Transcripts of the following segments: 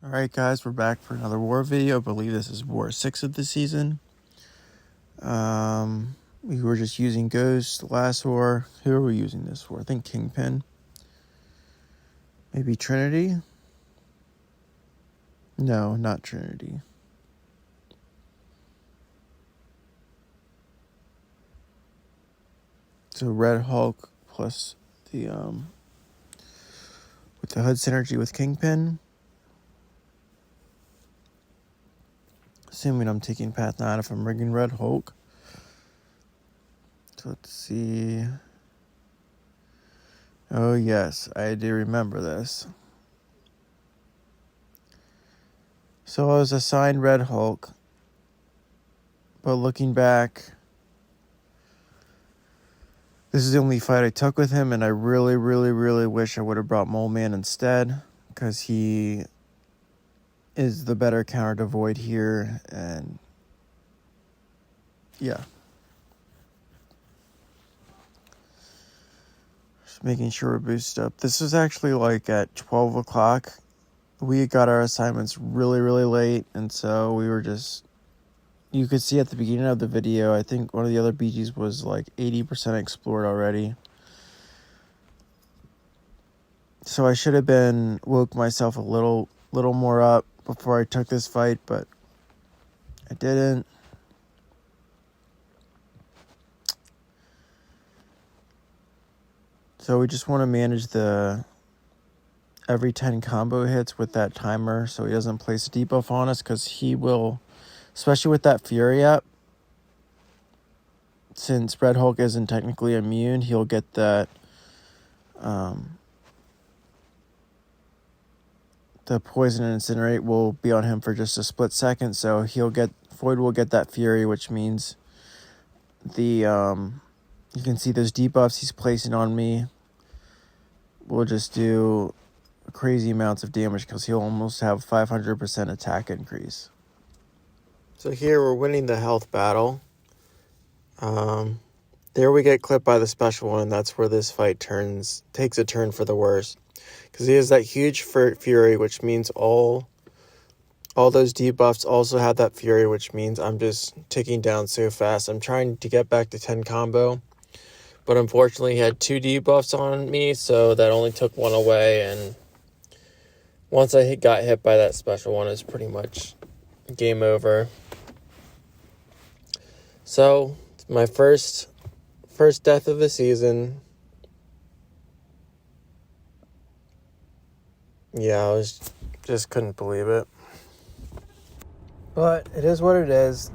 Alright guys, we're back for another war video. I believe this is war 6 of the season. We were just using Ghost last war. Who are we using this for? I think Kingpin. Maybe Trinity? No, not Trinity. So Red Hulk plus the with the HUD synergy with Kingpin. Assuming I'm taking Path 9 if I'm rigging Red Hulk. So let's see. Oh yes, I do remember this. So I was assigned Red Hulk. But looking back, this is the only fight I took with him, and I really wish I would have brought Mole Man instead, because he is the better counter to Void here, and yeah. Just making sure we're boosted up. This was actually like at 12 o'clock. We got our assignments really late, and so we were just... You could see at the beginning of the video, I think one of the other BGs was like 80% explored already. So I should have woke myself a little more up before I took this fight, but I didn't. So we just want to manage the every 10 combo hits with that timer so he doesn't place a debuff on us, because he will... Especially with that Fury up, since Red Hulk isn't technically immune, he'll get that, the poison and incinerate will be on him for just a split second, so Void will get that Fury, which means you can see those debuffs he's placing on me will just do crazy amounts of damage, because he'll almost have 500% attack increase. So here we're winning the health battle. There we get clipped by the special one. That's where this fight takes a turn for the worse. Because he has that huge Fury, which means all those debuffs also have that Fury, which means I'm just ticking down so fast. I'm trying to get back to 10 combo. But unfortunately he had 2 debuffs on me, so that only took 1 away. And once I got hit by that special one, it's pretty much game over. So, it's my first death of the season. Yeah, I just couldn't believe it. But it is what it is.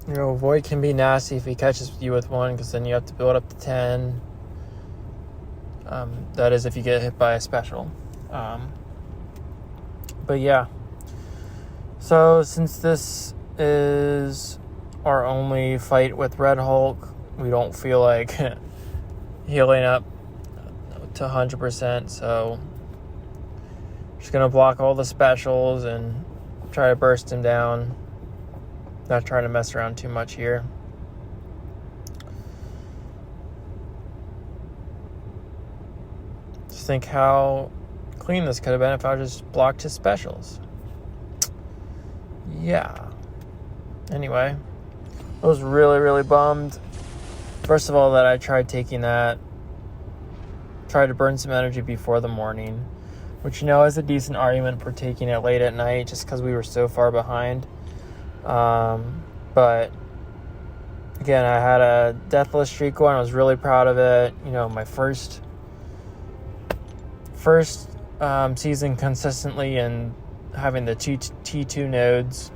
You know, Void can be nasty if he catches you with 1, because then you have to build up to 10. That is if you get hit by a special. But yeah. So, since this is our only fight with Red Hulk, we don't feel like healing up to 100%, so just gonna block all the specials and try to burst him down. Not trying to mess around too much here. Just think how clean this could have been if I just blocked his specials. Yeah. Anyway, I was really bummed. First of all, that I tried taking that. Tried to burn some energy before the morning, which, you know, is a decent argument for taking it late at night just because we were so far behind. But again, I had a deathless streak going. I was really proud of it. You know, my first season consistently and having the T2 nodes,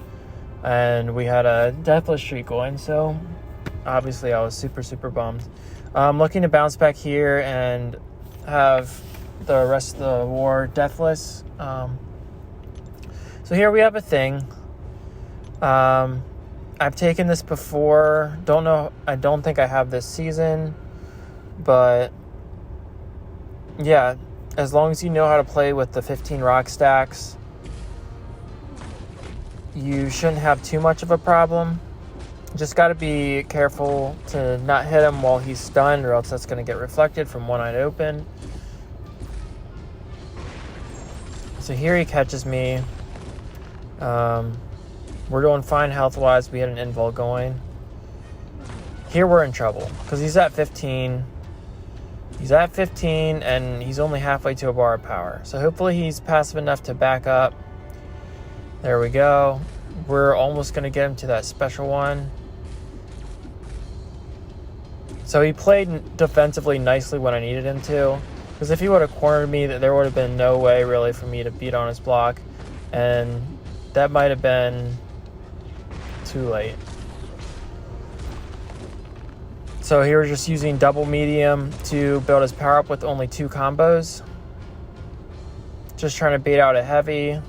and we had a deathless streak going, so obviously I was super bummed. I'm looking to bounce back here and have the rest of the war deathless. So here we have a thing. I've taken this before. I don't think I have this season, but yeah, as long as you know how to play with the 15 rock stacks, you shouldn't have too much of a problem. Just got to be careful to not hit him while he's stunned, or else that's going to get reflected from one-eyed open. So here he catches me. We're doing fine health-wise. We had an invul going. Here we're in trouble because he's at 15. He's at 15, and he's only halfway to a bar of power. So hopefully he's passive enough to back up. There we go. We're almost going to get him to that special one. So he played defensively nicely when I needed him to. Because if he would have cornered me, there would have been no way really for me to beat on his block. And that might have been too late. So here we're just using double medium to build his power up with only 2 combos. Just trying to bait out a heavy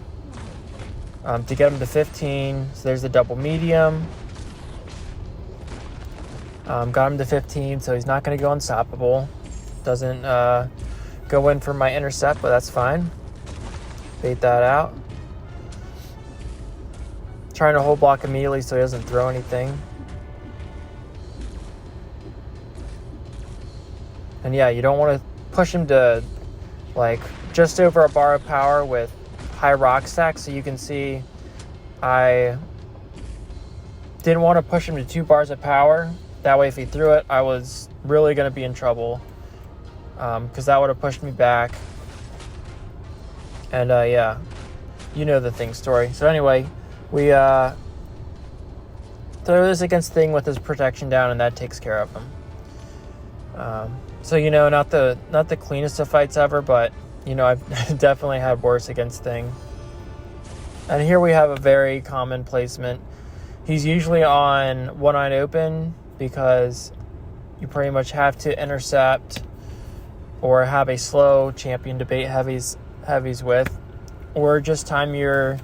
to get him to 15. So there's the double medium. Got him to 15, so he's not going to go unstoppable. Doesn't go in for my intercept, but that's fine. Bait that out. Trying to hold block immediately so he doesn't throw anything. And yeah, you don't want to push him to like just over a bar of power with high rock stack. So you can see I didn't want to push him to 2 bars of power. That way if he threw it, I was really going to be in trouble. Because that would have pushed me back. And yeah, you know the Thing story. So anyway, we throw this against Thing with his protection down, and that takes care of him. So, you know, not the cleanest of fights ever, but, you know, I've definitely had worse against Thing. And here we have a very common placement. He's usually on one-eyed open because you pretty much have to intercept or have a slow champion to bait heavies with, or just time your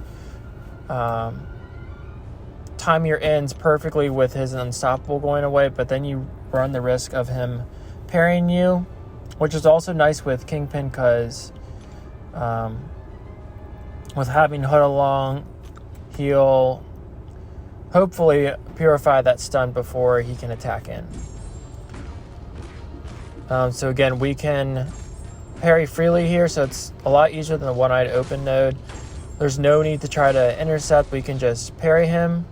ends perfectly with his unstoppable going away, but then you run the risk of him parrying you, which is also nice with Kingpin because with having Hood along, he'll hopefully purify that stun before he can attack in. So again, we can parry freely here, so it's a lot easier than the one-eyed open node. There's no need to try to intercept. We can just parry him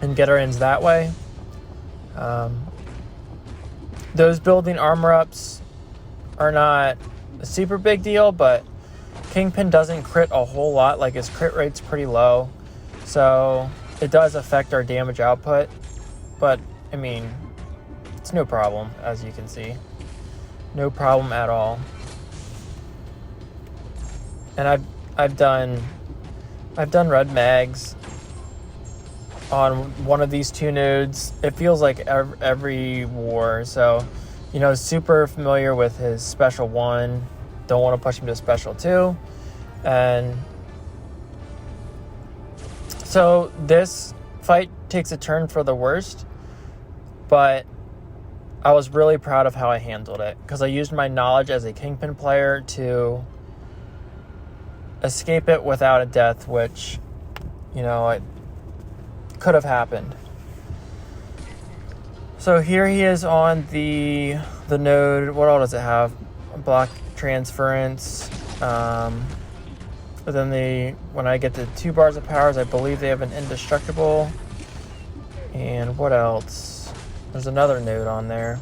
and get our ends that way. Those building armor ups are not a super big deal, but Kingpin doesn't crit a whole lot. Like, his crit rate's pretty low, so it does affect our damage output. But, I mean, it's no problem, as you can see. No problem at all. And I've done red mags on one of these 2 nodes. It feels like every war. So, you know, super familiar with his special 1. Don't want to push him to special 2. And so this fight takes a turn for the worst, but I was really proud of how I handled it because I used my knowledge as a Kingpin player to escape it without a death, which, you know, it could have happened. So here he is on the node. What all does it have? Block transference. But then when I get to 2 bars of powers, I believe they have an indestructible. And what else? There's another node on there.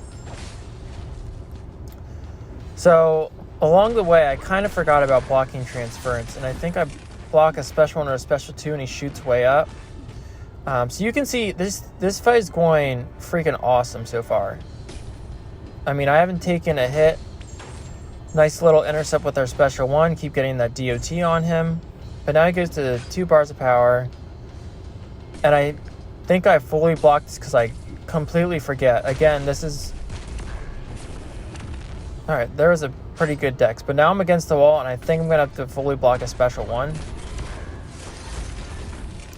So along the way, I kind of forgot about blocking transference, and I think I block a special 1 or a special 2, and he shoots way up. So you can see this fight is going freaking awesome so far. I mean, I haven't taken a hit. Nice little intercept with our special 1. Keep getting that DOT on him. But now he goes to 2 bars of power. And I think I fully blocked this because I completely forget. Again, this is... Alright, there was a pretty good dex. But now I'm against the wall, and I think I'm going to have to fully block a special 1.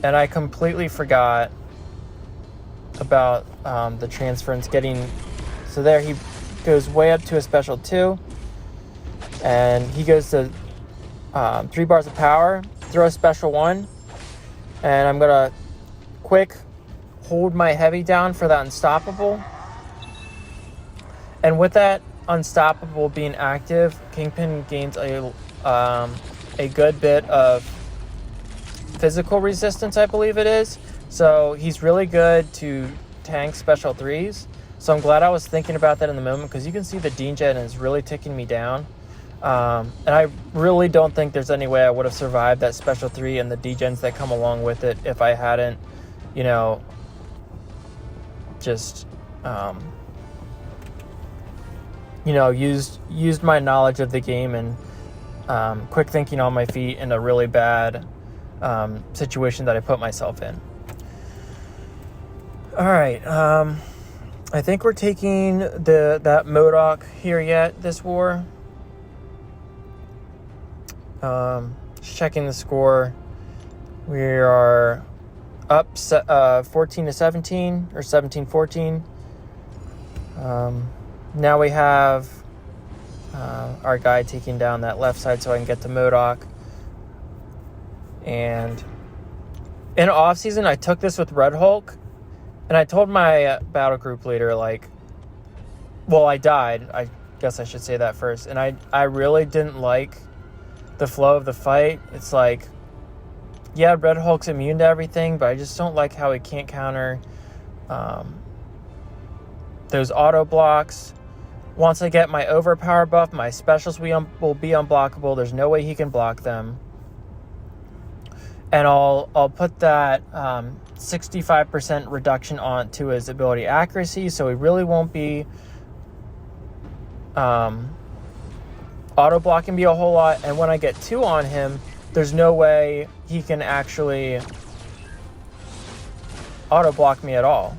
And I completely forgot about the transference getting... So there he goes way up to a special 2. And he goes to 3 bars of power, throw a special 1. And I'm going to quick hold my heavy down for that unstoppable. And with that unstoppable being active, Kingpin gains a good bit of physical resistance, I believe it is. So he's really good to tank special 3s. So I'm glad I was thinking about that in the moment, because you can see the degen is really ticking me down. And I really don't think there's any way I would have survived that special 3 and the degens that come along with it if I hadn't, just, used my knowledge of the game and quick thinking on my feet in a really bad situation that I put myself in. All right. I think we're taking that MODOK here yet this war. Just checking the score. We are up 14-17 or 17-14. Now we have our guy taking down that left side so I can get to MODOK. And in off season, I took this with Red Hulk, and I told my battle group leader, I died. I guess I should say that first. And I really didn't like the flow of the fight. It's like, yeah, Red Hulk's immune to everything, but I just don't like how he can't counter those auto blocks. Once I get my overpower buff, my specials will be unblockable. There's no way he can block them. And I'll put that 65% reduction onto his ability accuracy, so he really won't be auto blocking me a whole lot. And when I get 2 on him, there's no way he can actually auto block me at all.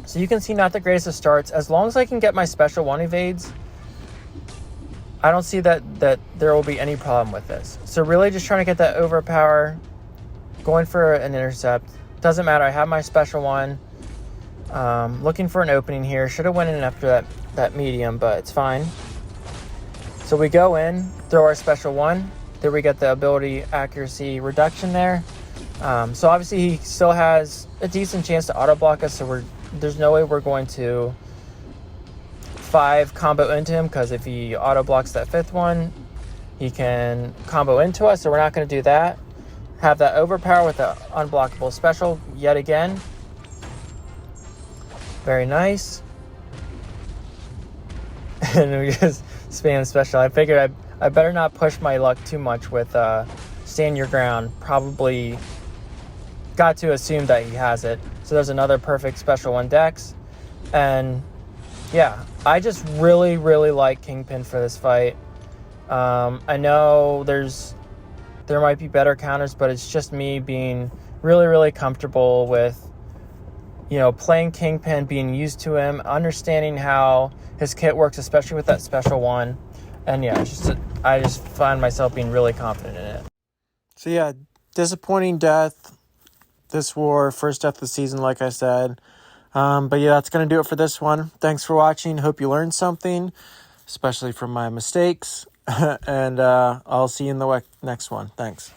So you can see, not the greatest of starts. As long as I can get my special 1 evades, I don't see that there will be any problem with this. So really just trying to get that overpower, going for an intercept. Doesn't matter, I have my special 1. Looking for an opening here. Should have went in after that medium, but it's fine. So we go in, throw our special 1. There we get the ability accuracy reduction there. So obviously he still has a decent chance to auto block us, so there's no way we're going to 5 combo into him, because if he auto blocks that 5th one, he can combo into us, so we're not going to do that. Have that overpower with the unblockable special yet again. Very nice. And we just spam special. I figured I better not push my luck too much with stand your ground. Probably got to assume that he has it. So there's another perfect special 1 dex. And yeah, I just really, really like Kingpin for this fight. I know there might be better counters, but it's just me being really, really comfortable with, playing Kingpin, being used to him, understanding how his kit works, especially with that special 1. And yeah, I just find myself being really confident in it. So yeah, disappointing death this war, first death of the season, like I said. But yeah, that's going to do it for this one. Thanks for watching. Hope you learned something, especially from my mistakes. And I'll see you in the next one. Thanks.